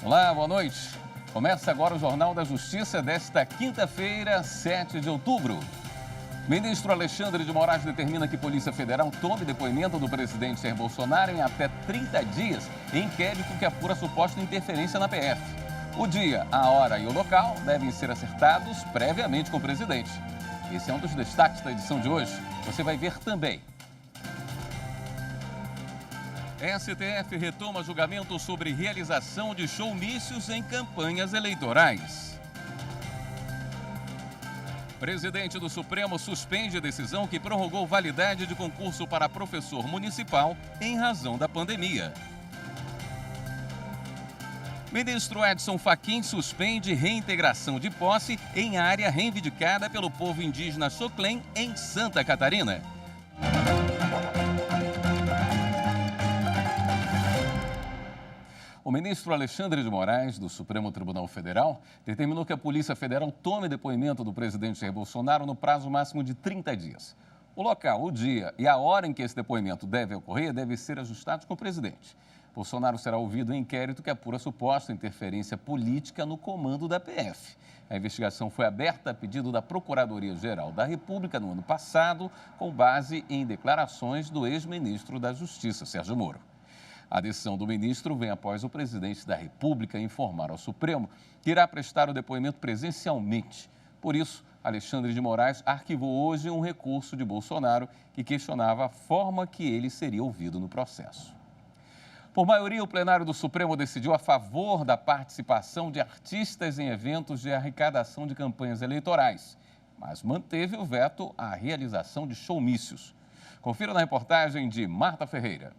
Olá, boa noite. Começa agora o Jornal da Justiça desta quinta-feira, 7 de outubro. Ministro Alexandre de Moraes determina que Polícia Federal tome depoimento do presidente Jair Bolsonaro em até 30 dias em inquérito que apura suposta interferência na PF. O dia, a hora e o local devem ser acertados previamente com o presidente. Esse é um dos destaques da edição de hoje. Você vai ver também. STF retoma julgamento sobre realização de showmícios em campanhas eleitorais. Presidente do Supremo suspende decisão que prorrogou validade de concurso para professor municipal em razão da pandemia. Ministro Edson Fachin suspende reintegração de posse em área reivindicada pelo povo indígena Xoclém, em Santa Catarina. O ministro Alexandre de Moraes, do Supremo Tribunal Federal, determinou que a Polícia Federal tome depoimento do presidente Jair Bolsonaro no prazo máximo de 30 dias. O local, o dia e a hora em que esse depoimento deve ocorrer devem ser ajustados com o presidente. Bolsonaro será ouvido em inquérito que apura suposta interferência política no comando da PF. A investigação foi aberta a pedido da Procuradoria-Geral da República no ano passado, com base em declarações do ex-ministro da Justiça, Sérgio Moro. A decisão do ministro vem após o presidente da República informar ao Supremo que irá prestar o depoimento presencialmente. Por isso, Alexandre de Moraes arquivou hoje um recurso de Bolsonaro que questionava a forma que ele seria ouvido no processo. Por maioria, o plenário do Supremo decidiu a favor da participação de artistas em eventos de arrecadação de campanhas eleitorais, mas manteve o veto à realização de showmícios. Confira na reportagem de Marta Ferreira.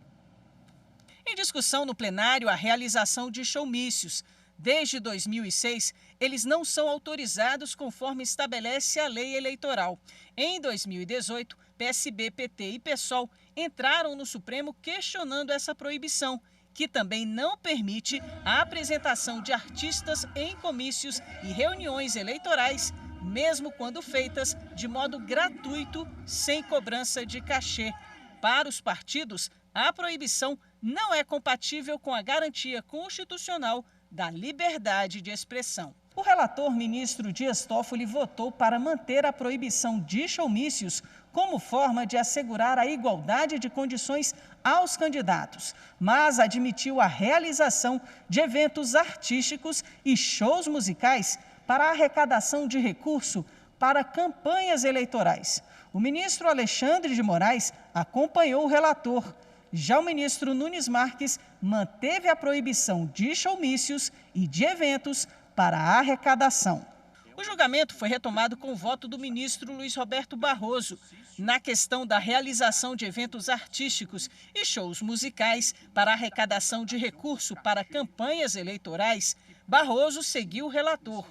Em discussão no plenário, a realização de showmícios. Desde 2006, eles não são autorizados conforme estabelece a lei eleitoral. Em 2018, PSB, PT e PSOL entraram no Supremo questionando essa proibição, que também não permite a apresentação de artistas em comícios e reuniões eleitorais, mesmo quando feitas de modo gratuito, sem cobrança de cachê. Para os partidos, a proibição não é compatível com a garantia constitucional da liberdade de expressão. O relator, ministro Dias Toffoli, votou para manter a proibição de showmícios como forma de assegurar a igualdade de condições aos candidatos, mas admitiu a realização de eventos artísticos e shows musicais para a arrecadação de recurso para campanhas eleitorais. O ministro Alexandre de Moraes acompanhou o relator. Já o ministro Nunes Marques manteve a proibição de showmícios e de eventos para a arrecadação. O julgamento foi retomado com o voto do ministro Luiz Roberto Barroso. Na questão da realização de eventos artísticos e shows musicais para arrecadação de recurso para campanhas eleitorais, Barroso seguiu o relator.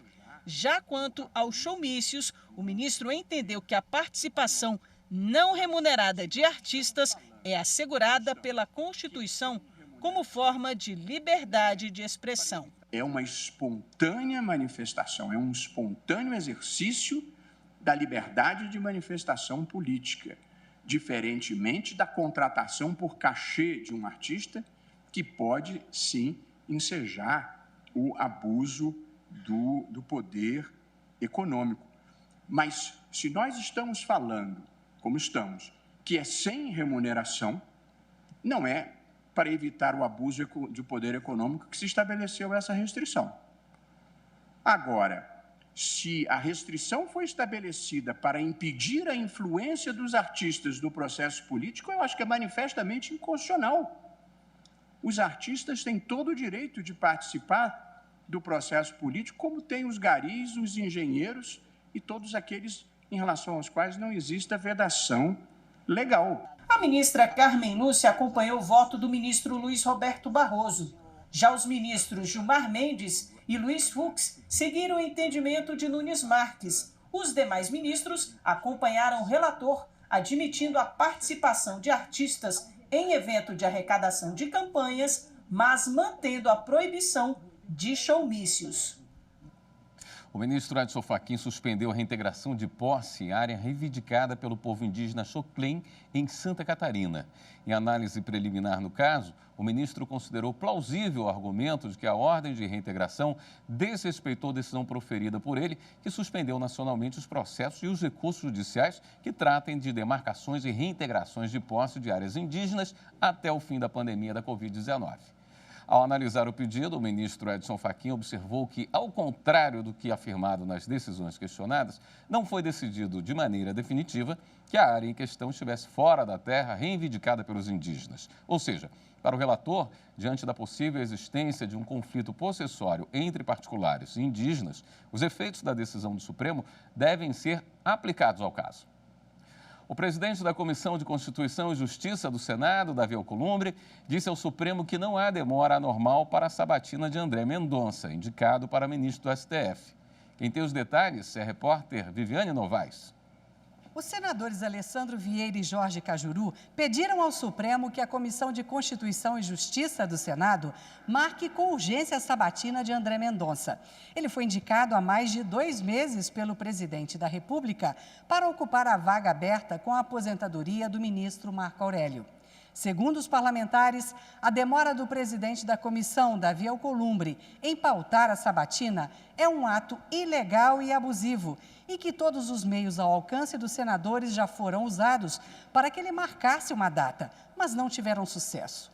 Já quanto aos showmícios, o ministro entendeu que a participação não remunerada de artistas é assegurada pela Constituição como forma de liberdade de expressão. É uma espontânea manifestação, é um espontâneo exercício da liberdade de manifestação política, diferentemente da contratação por cachê de um artista, que pode, sim, ensejar o abuso do poder econômico. Mas, se nós estamos falando, como estamos, que é sem remuneração, não é para evitar o abuso de poder econômico que se estabeleceu essa restrição. Agora, se a restrição foi estabelecida para impedir a influência dos artistas no processo político, eu acho que é manifestamente inconstitucional. Os artistas têm todo o direito de participar do processo político, como têm os garis, os engenheiros e todos aqueles em relação aos quais não existe a vedação legal. A ministra Carmen Lúcia acompanhou o voto do ministro Luiz Roberto Barroso. Já os ministros Gilmar Mendes e Luiz Fux seguiram o entendimento de Nunes Marques. Os demais ministros acompanharam o relator, admitindo a participação de artistas em evento de arrecadação de campanhas, mas mantendo a proibição de showmícios. O ministro Edson Fachin suspendeu a reintegração de posse em área reivindicada pelo povo indígena Xoclen, em Santa Catarina. Em análise preliminar no caso, o ministro considerou plausível o argumento de que a ordem de reintegração desrespeitou a decisão proferida por ele, que suspendeu nacionalmente os processos e os recursos judiciais que tratem de demarcações e reintegrações de posse de áreas indígenas até o fim da pandemia da Covid-19. Ao analisar o pedido, o ministro Edson Fachin observou que, ao contrário do que afirmado nas decisões questionadas, não foi decidido de maneira definitiva que a área em questão estivesse fora da terra reivindicada pelos indígenas. Ou seja, para o relator, diante da possível existência de um conflito possessório entre particulares e indígenas, os efeitos da decisão do Supremo devem ser aplicados ao caso. O presidente da Comissão de Constituição e Justiça do Senado, Davi Alcolumbre, disse ao Supremo que não há demora anormal para a sabatina de André Mendonça, indicado para ministro do STF. Quem tem os detalhes é a repórter Viviane Novaes. Os senadores Alessandro Vieira e Jorge Cajuru pediram ao Supremo que a Comissão de Constituição e Justiça do Senado marque com urgência a sabatina de André Mendonça. Ele foi indicado há mais de 2 meses pelo presidente da República para ocupar a vaga aberta com a aposentadoria do ministro Marco Aurélio. Segundo os parlamentares, a demora do presidente da comissão, Davi Alcolumbre, em pautar a sabatina é um ato ilegal e abusivo e que todos os meios ao alcance dos senadores já foram usados para que ele marcasse uma data, mas não tiveram sucesso.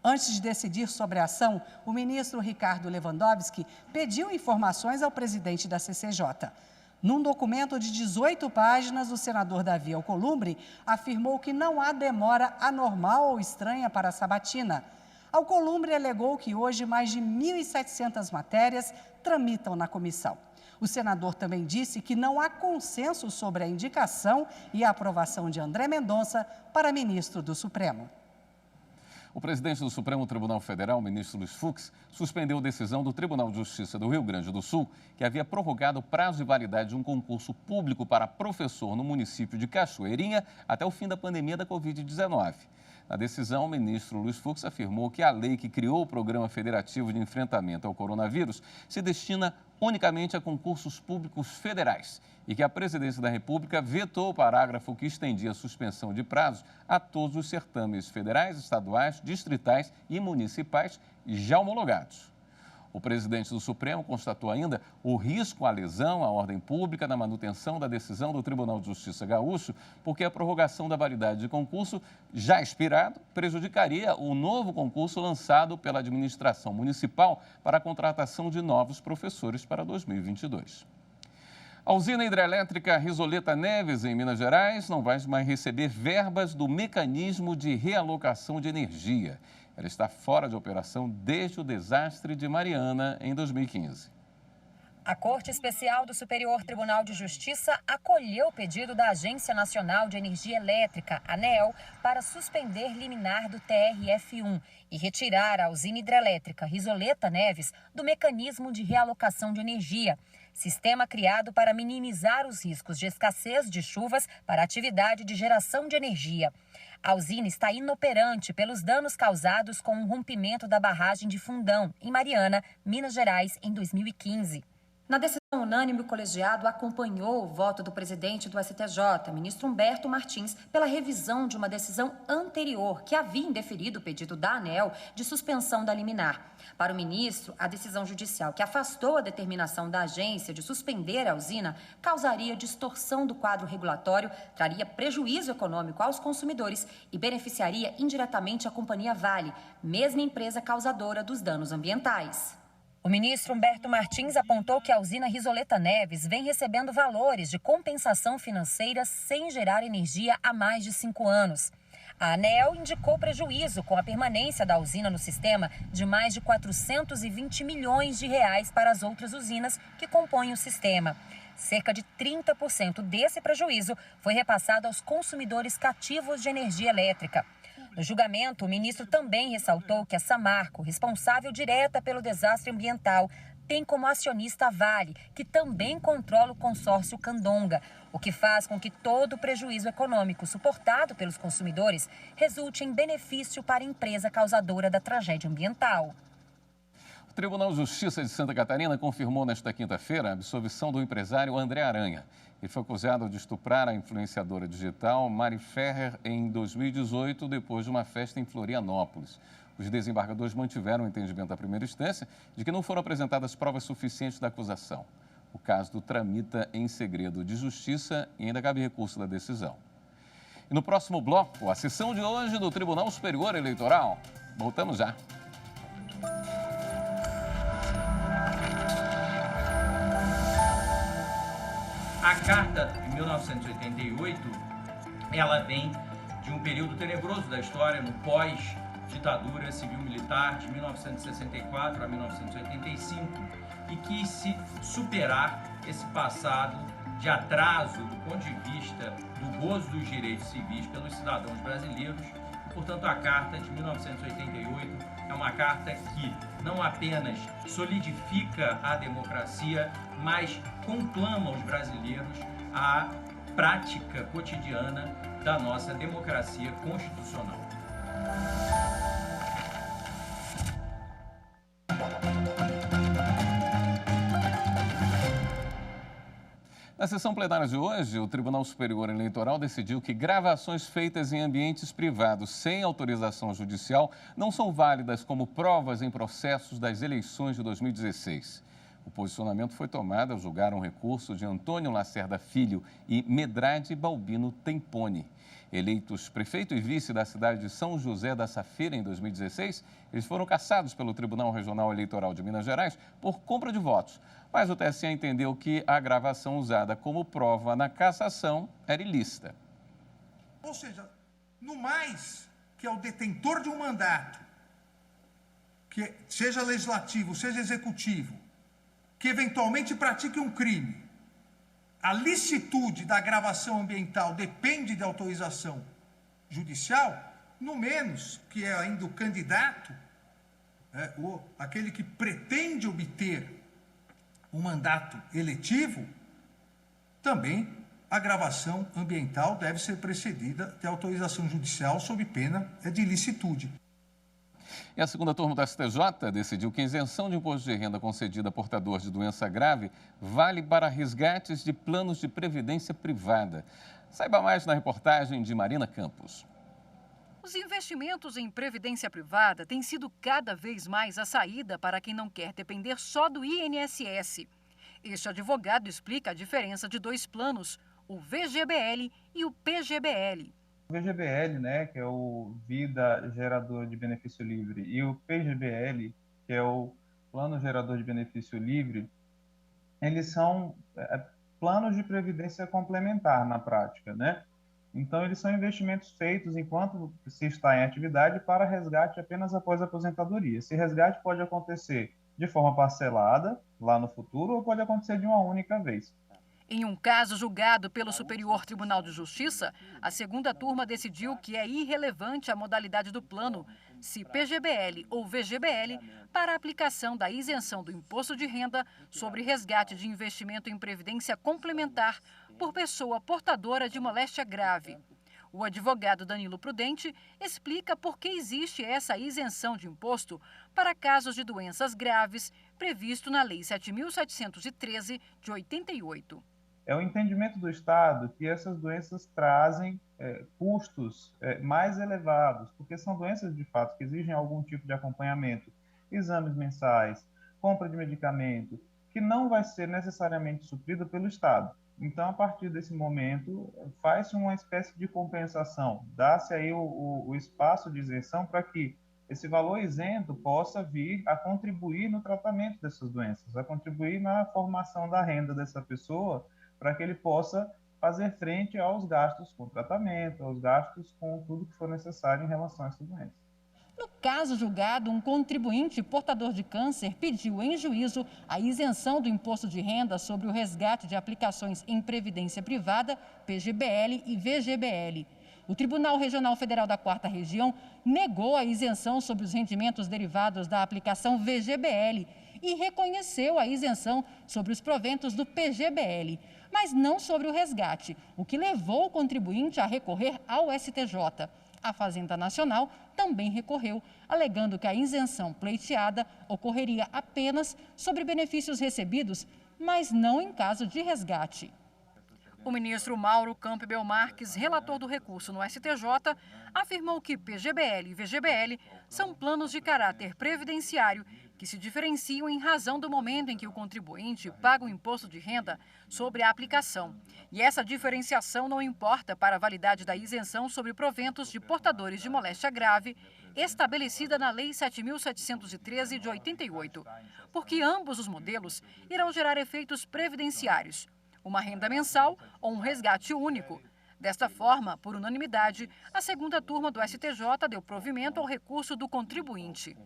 Antes de decidir sobre a ação, o ministro Ricardo Lewandowski pediu informações ao presidente da CCJ. Num documento de 18 páginas, o senador Davi Alcolumbre afirmou que não há demora anormal ou estranha para a sabatina. Alcolumbre alegou que hoje mais de 1.700 matérias tramitam na comissão. O senador também disse que não há consenso sobre a indicação e a aprovação de André Mendonça para ministro do Supremo. O presidente do Supremo Tribunal Federal, o ministro Luiz Fux, suspendeu a decisão do Tribunal de Justiça do Rio Grande do Sul, que havia prorrogado o prazo de validade de um concurso público para professor no município de Cachoeirinha até o fim da pandemia da Covid-19. Na decisão, o ministro Luiz Fux afirmou que a lei que criou o Programa Federativo de Enfrentamento ao Coronavírus se destina unicamente a concursos públicos federais e que a Presidência da República vetou o parágrafo que estendia a suspensão de prazos a todos os certames federais, estaduais, distritais e municipais já homologados. O presidente do Supremo constatou ainda o risco à lesão à ordem pública na manutenção da decisão do Tribunal de Justiça Gaúcho, porque a prorrogação da validade de concurso já expirado prejudicaria o novo concurso lançado pela administração municipal para a contratação de novos professores para 2022. A usina hidrelétrica Risoleta Neves, em Minas Gerais, não vai mais receber verbas do mecanismo de realocação de energia. Ela está fora de operação desde o desastre de Mariana, em 2015. A Corte Especial do Superior Tribunal de Justiça acolheu o pedido da Agência Nacional de Energia Elétrica, ANEEL, para suspender liminar do TRF1 e retirar a usina hidrelétrica Risoleta Neves do mecanismo de realocação de energia, sistema criado para minimizar os riscos de escassez de chuvas para a atividade de geração de energia. A usina está inoperante pelos danos causados com o rompimento da barragem de Fundão, em Mariana, Minas Gerais, em 2015. Na decisão unânime, o colegiado acompanhou o voto do presidente do STJ, ministro Humberto Martins, pela revisão de uma decisão anterior que havia indeferido o pedido da ANEEL de suspensão da liminar. Para o ministro, a decisão judicial que afastou a determinação da agência de suspender a usina causaria distorção do quadro regulatório, traria prejuízo econômico aos consumidores e beneficiaria indiretamente a companhia Vale, mesma empresa causadora dos danos ambientais. O ministro Humberto Martins apontou que a usina Risoleta Neves vem recebendo valores de compensação financeira sem gerar energia há mais de 5 anos. A ANEEL indicou prejuízo com a permanência da usina no sistema de mais de 420 milhões de reais para as outras usinas que compõem o sistema. Cerca de 30% desse prejuízo foi repassado aos consumidores cativos de energia elétrica. No julgamento, o ministro também ressaltou que a Samarco, responsável direta pelo desastre ambiental, tem como acionista a Vale, que também controla o consórcio Candonga, o que faz com que todo o prejuízo econômico suportado pelos consumidores resulte em benefício para a empresa causadora da tragédia ambiental. O Tribunal de Justiça de Santa Catarina confirmou nesta quinta-feira a absolvição do empresário André Aranha. Ele foi acusado de estuprar a influenciadora digital Mari Ferrer em 2018, depois de uma festa em Florianópolis. Os desembargadores mantiveram o entendimento da primeira instância de que não foram apresentadas provas suficientes da acusação. O caso tramita em segredo de justiça e ainda cabe recurso da decisão. E no próximo bloco, a sessão de hoje do Tribunal Superior Eleitoral. Voltamos já. A Carta de 1988, ela vem de um período tenebroso da história, no pós-ditadura civil-militar de 1964 a 1985, e quis se superar esse passado de atraso do ponto de vista do gozo dos direitos civis pelos cidadãos brasileiros. E, portanto, a Carta de 1988 é uma carta que não apenas solidifica a democracia, mas conclama os brasileiros à prática cotidiana da nossa democracia constitucional. Na sessão plenária de hoje, o Tribunal Superior Eleitoral decidiu que gravações feitas em ambientes privados sem autorização judicial não são válidas como provas em processos das eleições de 2016. O posicionamento foi tomado ao julgar um recurso de Antônio Lacerda Filho e Medrade Balbino Temponi. Eleitos prefeito e vice da cidade de São José da Safira em 2016, eles foram cassados pelo Tribunal Regional Eleitoral de Minas Gerais por compra de votos. Mas o TSE entendeu que a gravação usada como prova na cassação era ilícita. Ou seja, no mais, que é o detentor de um mandato, que seja legislativo, seja executivo, que eventualmente pratique um crime, a licitude da gravação ambiental depende de autorização judicial, no menos que é ainda o candidato, ou aquele que pretende obter o mandato eletivo, também a gravação ambiental deve ser precedida de autorização judicial sob pena de ilicitude. E a segunda turma do STJ decidiu que a isenção de imposto de renda concedida a portador de doença grave vale para resgates de planos de previdência privada. Saiba mais na reportagem de Marina Campos. Os investimentos em previdência privada têm sido cada vez mais a saída para quem não quer depender só do INSS. Este advogado explica a diferença de dois planos, o VGBL e o PGBL. O VGBL, que é o Vida Gerador de Benefício Livre, e o PGBL, que é o Plano Gerador de Benefício Livre, eles são planos de previdência complementar na prática, Então, eles são investimentos feitos enquanto se está em atividade para resgate apenas após a aposentadoria. Esse resgate pode acontecer de forma parcelada, lá no futuro, ou pode acontecer de uma única vez. Em um caso julgado pelo Superior Tribunal de Justiça, a segunda turma decidiu que é irrelevante a modalidade do plano, se PGBL ou VGBL, para a aplicação da isenção do imposto de renda sobre resgate de investimento em previdência complementar por pessoa portadora de moléstia grave. O advogado Danilo Prudente explica por que existe essa isenção de imposto para casos de doenças graves, previsto na Lei 7.713, de 88. É o entendimento do Estado que essas doenças trazem custos mais elevados, porque são doenças, de fato, que exigem algum tipo de acompanhamento, exames mensais, compra de medicamento, que não vai ser necessariamente suprido pelo Estado. Então, a partir desse momento, faz-se uma espécie de compensação, dá-se aí o espaço de isenção para que esse valor isento possa vir a contribuir no tratamento dessas doenças, a contribuir na formação da renda dessa pessoa, para que ele possa fazer frente aos gastos com tratamento, aos gastos com tudo que for necessário em relação a essa doença. No caso julgado, um contribuinte portador de câncer pediu em juízo a isenção do imposto de renda sobre o resgate de aplicações em previdência privada, PGBL e VGBL. O Tribunal Regional Federal da 4ª Região negou a isenção sobre os rendimentos derivados da aplicação VGBL e reconheceu a isenção sobre os proventos do PGBL, mas não sobre o resgate, o que levou o contribuinte a recorrer ao STJ. A Fazenda Nacional também recorreu, alegando que a isenção pleiteada ocorreria apenas sobre benefícios recebidos, mas não em caso de resgate. O ministro Mauro Campbell Marques, relator do recurso no STJ, afirmou que PGBL e VGBL são planos de caráter previdenciário que se diferenciam em razão do momento em que o contribuinte paga o imposto de renda sobre a aplicação. E essa diferenciação não importa para a validade da isenção sobre proventos de portadores de moléstia grave, estabelecida na Lei 7.713 de 88, porque ambos os modelos irão gerar efeitos previdenciários, uma renda mensal ou um resgate único. Desta forma, por unanimidade, a segunda turma do STJ deu provimento ao recurso do contribuinte.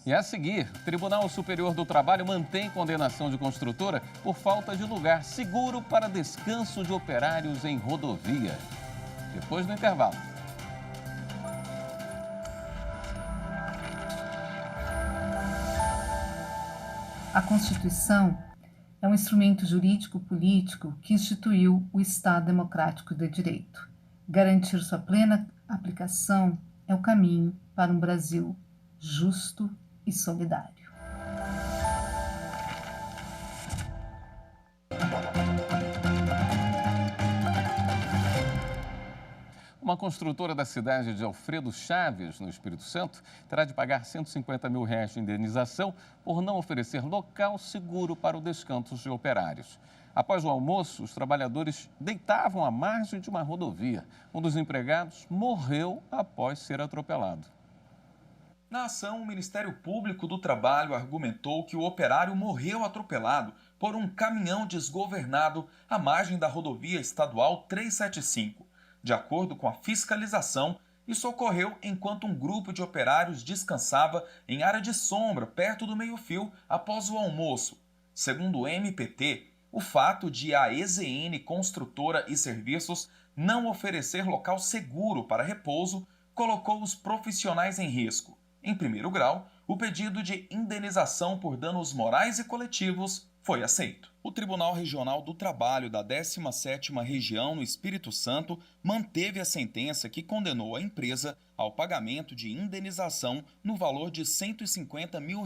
E a seguir, o Tribunal Superior do Trabalho mantém condenação de construtora por falta de lugar seguro para descanso de operários em rodovia. Depois do intervalo. A Constituição é um instrumento jurídico-político que instituiu o Estado Democrático de Direito. Garantir sua plena aplicação é o caminho para um Brasil justo e solidário. Uma construtora da cidade de Alfredo Chaves, no Espírito Santo, terá de pagar R$150 mil de indenização por não oferecer local seguro para o descanso de operários. Após o almoço, os trabalhadores deitavam à margem de uma rodovia. Um dos empregados morreu após ser atropelado. Na ação, o Ministério Público do Trabalho argumentou que o operário morreu atropelado por um caminhão desgovernado à margem da rodovia estadual 375. De acordo com a fiscalização, isso ocorreu enquanto um grupo de operários descansava em área de sombra, perto do meio-fio, após o almoço. Segundo o MPT, o fato de a EZN Construtora e Serviços não oferecer local seguro para repouso colocou os profissionais em risco. Em primeiro grau, o pedido de indenização por danos morais e coletivos foi aceito. O Tribunal Regional do Trabalho da 17ª Região no Espírito Santo manteve a sentença que condenou a empresa ao pagamento de indenização no valor de R$150 mil.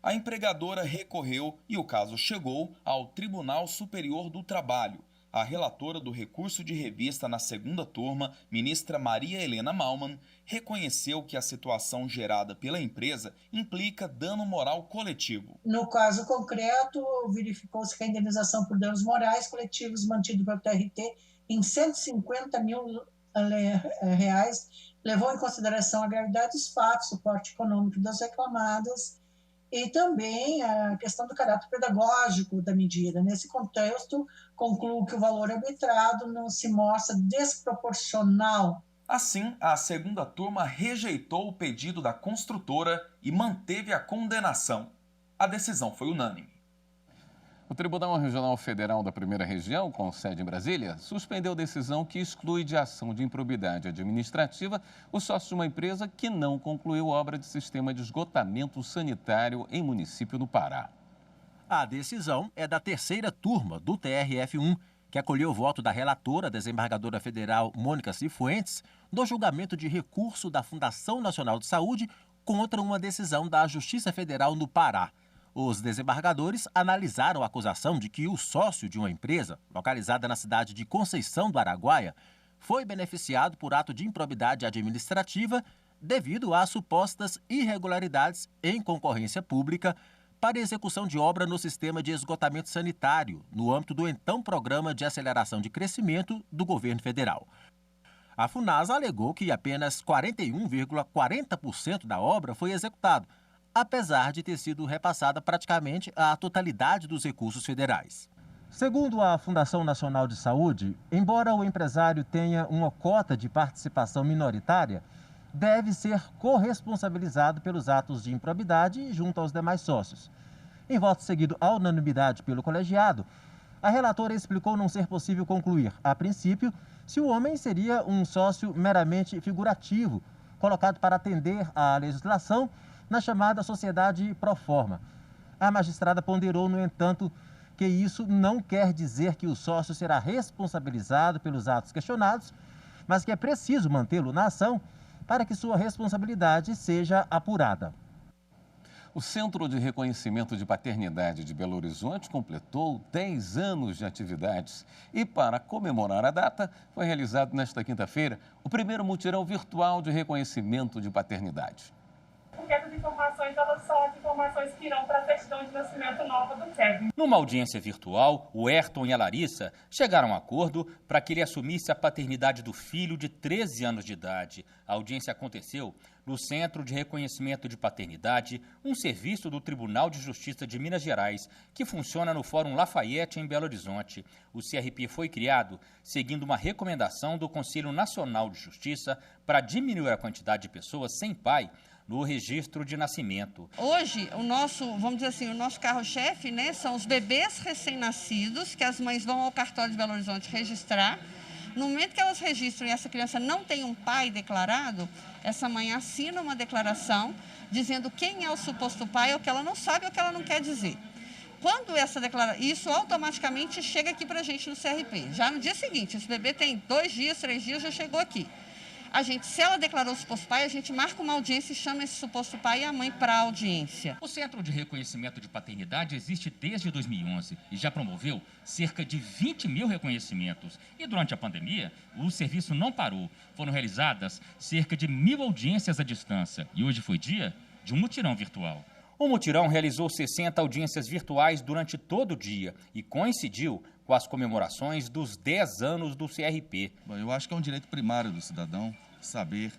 A empregadora recorreu e o caso chegou ao Tribunal Superior do Trabalho. A relatora do recurso de revista na segunda turma, ministra Maria Helena Malman, reconheceu que a situação gerada pela empresa implica dano moral coletivo. No caso concreto, verificou-se que a indenização por danos morais coletivos mantido pelo TRT em R$150 mil levou em consideração a gravidade dos fatos, o suporte econômico das reclamadas e também a questão do caráter pedagógico da medida. Nesse contexto, concluo que o valor arbitrado não se mostra desproporcional. Assim, a segunda turma rejeitou o pedido da construtora e manteve a condenação. A decisão foi unânime. O Tribunal Regional Federal da Primeira Região, com sede em Brasília, suspendeu decisão que exclui de ação de improbidade administrativa o sócio de uma empresa que não concluiu obra de sistema de esgotamento sanitário em município do Pará. A decisão é da terceira turma do TRF1, que acolheu o voto da relatora, desembargadora federal Mônica Cifuentes, no julgamento de recurso da Fundação Nacional de Saúde contra uma decisão da Justiça Federal no Pará. Os desembargadores analisaram a acusação de que o sócio de uma empresa, localizada na cidade de Conceição do Araguaia, foi beneficiado por ato de improbidade administrativa devido a supostas irregularidades em concorrência pública para execução de obra no sistema de esgotamento sanitário, no âmbito do então Programa de Aceleração de Crescimento do Governo Federal. A Funasa alegou que apenas 41,40% da obra foi executado, apesar de ter sido repassada praticamente a totalidade dos recursos federais. Segundo a Fundação Nacional de Saúde, embora o empresário tenha uma cota de participação minoritária, deve ser corresponsabilizado pelos atos de improbidade junto aos demais sócios. Em voto seguido à unanimidade pelo colegiado, a relatora explicou não ser possível concluir, a princípio, se o homem seria um sócio meramente figurativo, colocado para atender à legislação na chamada sociedade proforma. A magistrada ponderou, no entanto, que isso não quer dizer que o sócio será responsabilizado pelos atos questionados, mas que é preciso mantê-lo na ação para que sua responsabilidade seja apurada. O Centro de Reconhecimento de Paternidade de Belo Horizonte completou 10 anos de atividades e, para comemorar a data, foi realizado nesta quinta-feira o primeiro mutirão virtual de reconhecimento de paternidade. Porque essas informações, elas são as informações que irão para a certidão de nascimento nova do Kevin. Numa audiência virtual, o Ayrton e a Larissa chegaram a um acordo para que ele assumisse a paternidade do filho de 13 anos de idade. A audiência aconteceu no Centro de Reconhecimento de Paternidade, um serviço do Tribunal de Justiça de Minas Gerais, que funciona no Fórum Lafayette, em Belo Horizonte. O CRP foi criado seguindo uma recomendação do Conselho Nacional de Justiça para diminuir a quantidade de pessoas sem pai no registro de nascimento. Hoje, o nosso carro-chefe, né, são os bebês recém-nascidos, que as mães vão ao cartório de Belo Horizonte registrar. No momento que elas registram e essa criança não tem um pai declarado, essa mãe assina uma declaração dizendo quem é o suposto pai, ou que ela não sabe ou que ela não quer dizer. Quando essa declaração, isso automaticamente chega aqui para a gente no CRP. Já no dia seguinte, esse bebê tem 2 dias, 3 dias, já chegou aqui. Se ela declarou o suposto pai, a gente marca uma audiência e chama esse suposto pai e a mãe para a audiência. O Centro de Reconhecimento de Paternidade existe desde 2011 e já promoveu cerca de 20 mil reconhecimentos. E durante a pandemia, o serviço não parou. Foram realizadas cerca de 1.000 audiências à distância. E hoje foi dia de um mutirão virtual. O mutirão realizou 60 audiências virtuais durante todo o dia e coincidiu com as comemorações dos 10 anos do CRP. Bom, eu acho que é um direito primário do cidadão saber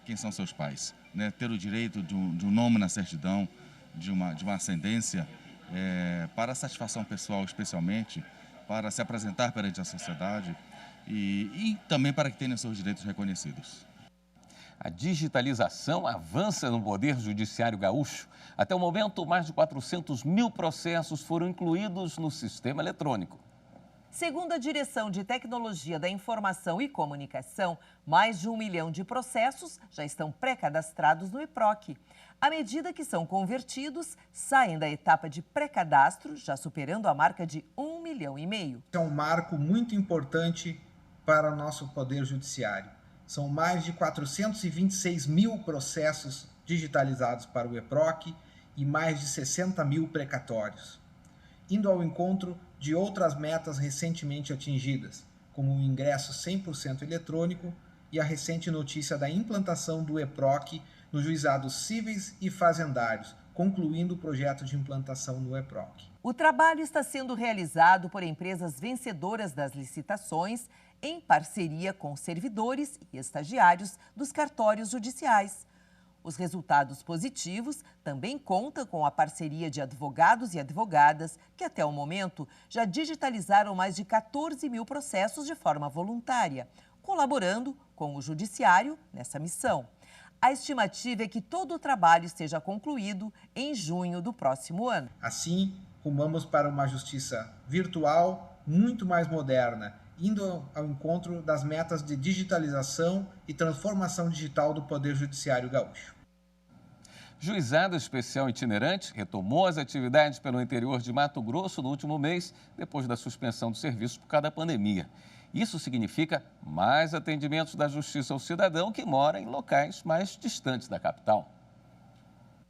quem são seus pais, né? Ter o direito de um nome na certidão, de uma ascendência, para satisfação pessoal especialmente, para se apresentar perante a sociedade e também para que tenha seus direitos reconhecidos. A digitalização avança no Poder Judiciário Gaúcho. Até o momento, mais de 400 mil processos foram incluídos no sistema eletrônico. Segundo a Direção de Tecnologia da Informação e Comunicação, mais de 1 milhão de processos já estão pré-cadastrados no EPROC. À medida que são convertidos, saem da etapa de pré-cadastro, já superando a marca de 1,5 milhão. É um marco muito importante para o nosso Poder Judiciário. São mais de 426 mil processos digitalizados para o EPROC e mais de 60 mil precatórios, indo ao encontro de outras metas recentemente atingidas, como o ingresso 100% eletrônico e a recente notícia da implantação do EPROC nos juizados cíveis e fazendários, concluindo o projeto de implantação no EPROC. O trabalho está sendo realizado por empresas vencedoras das licitações, em parceria com servidores e estagiários dos cartórios judiciais. Os resultados positivos também contam com a parceria de advogados e advogadas, que até o momento já digitalizaram mais de 14 mil processos de forma voluntária, colaborando com o Judiciário nessa missão. A estimativa é que todo o trabalho esteja concluído em junho do próximo ano. Assim, rumamos para uma justiça virtual muito mais moderna, indo ao encontro das metas de digitalização e transformação digital do Poder Judiciário Gaúcho. Juizado Especial Itinerante retomou as atividades pelo interior de Mato Grosso no último mês, depois da suspensão do serviço por causa da pandemia. Isso significa mais atendimentos da Justiça ao cidadão que mora em locais mais distantes da capital.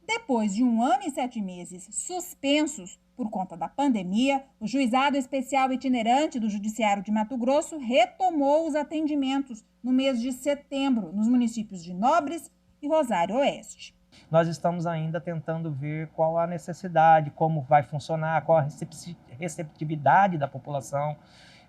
Depois de 1 ano e 7 meses suspensos por conta da pandemia, o Juizado Especial Itinerante do Judiciário de Mato Grosso retomou os atendimentos no mês de setembro, nos municípios de Nobres e Rosário Oeste. Nós estamos ainda tentando ver qual a necessidade, como vai funcionar, qual a receptividade da população.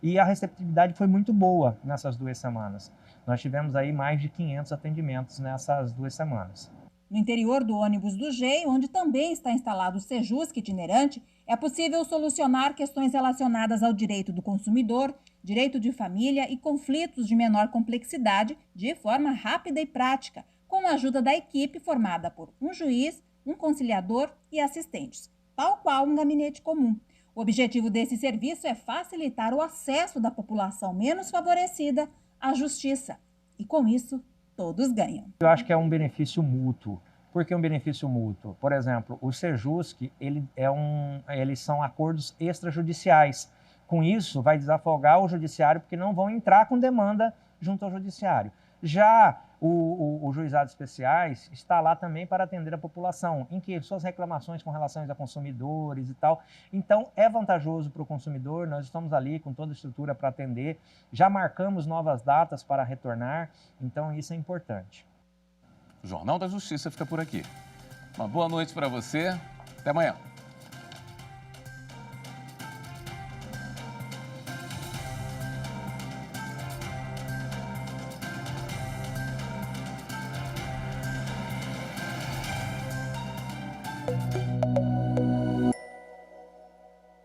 E a receptividade foi muito boa nessas 2 semanas. Nós tivemos aí mais de 500 atendimentos nessas 2 semanas. No interior do ônibus do GEI, onde também está instalado o Sejusc itinerante, é possível solucionar questões relacionadas ao direito do consumidor, direito de família e conflitos de menor complexidade de forma rápida e prática, com a ajuda da equipe formada por um juiz, um conciliador e assistentes, tal qual um gabinete comum. O objetivo desse serviço é facilitar o acesso da população menos favorecida à justiça. E com isso, todos ganham. Eu acho que é um benefício mútuo. Por que um benefício mútuo? Por exemplo, o Sejusc, eles são acordos extrajudiciais. Com isso, vai desafogar o judiciário, porque não vão entrar com demanda junto ao judiciário. Já o juizado especiais está lá também para atender a população, em que suas reclamações com relação a consumidores e tal. Então, é vantajoso para o consumidor, nós estamos ali com toda a estrutura para atender, já marcamos novas datas para retornar, então isso é importante. O Jornal da Justiça fica por aqui. Uma boa noite para você, até amanhã.